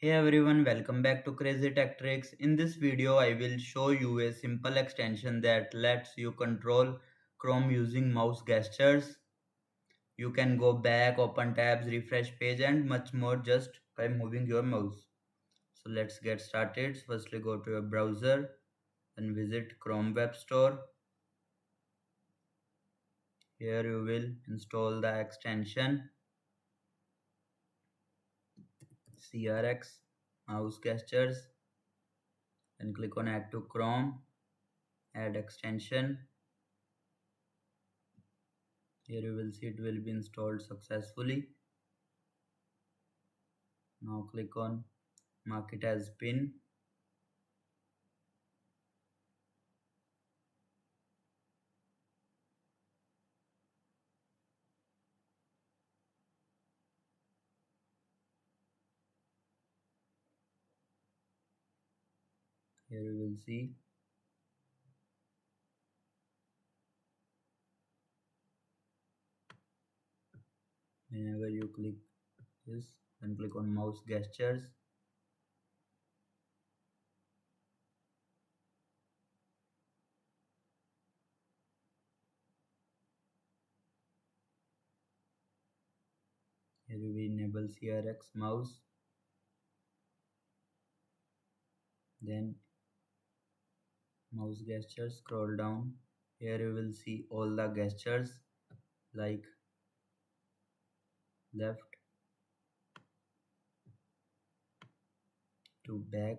Hey everyone, welcome back to Crazy Tech Tricks. In this video, I will show you a simple extension that lets you control Chrome using mouse gestures. You can go back, open tabs, refresh page and much more just by moving your mouse. So let's get started. Firstly, go to your browser and visit Chrome Web Store. Here you will install the extension CrxMouse Gestures and click on Add to Chrome, Add Extension. Here you will see it will be installed successfully. Now click on mark it as pin. Here you will see whenever you click this, then click on mouse gestures. Here you will enable CRX mouse. Then mouse gestures, scroll down. Here you will see all the gestures like left to back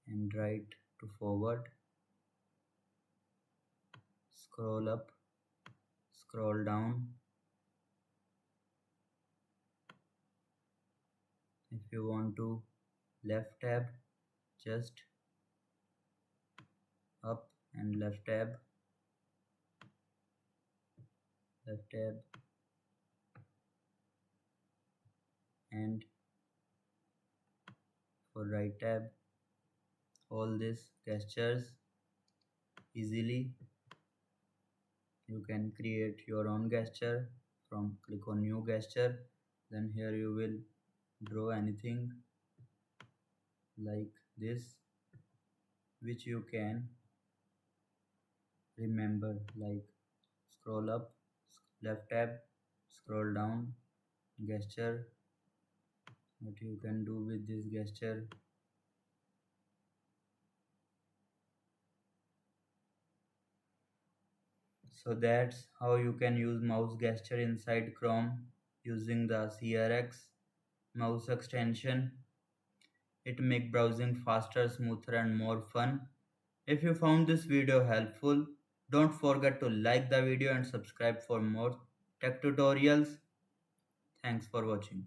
and right to forward. Scroll up, scroll down. If you want to left tab, just up and left tab, left tab and for right tab. All these gestures easily. You can create your own gesture from click on new gesture. Then here you will draw anything like this, which you can remember, like scroll up, left tab, scroll down, gesture, what you can do with this gesture. So that's how you can use mouse gesture inside Chrome using the CRX mouse extension. It makes browsing faster, smoother and more fun. If you found this video helpful, don't forget to like the video and subscribe for more tech tutorials. Thanks for watching.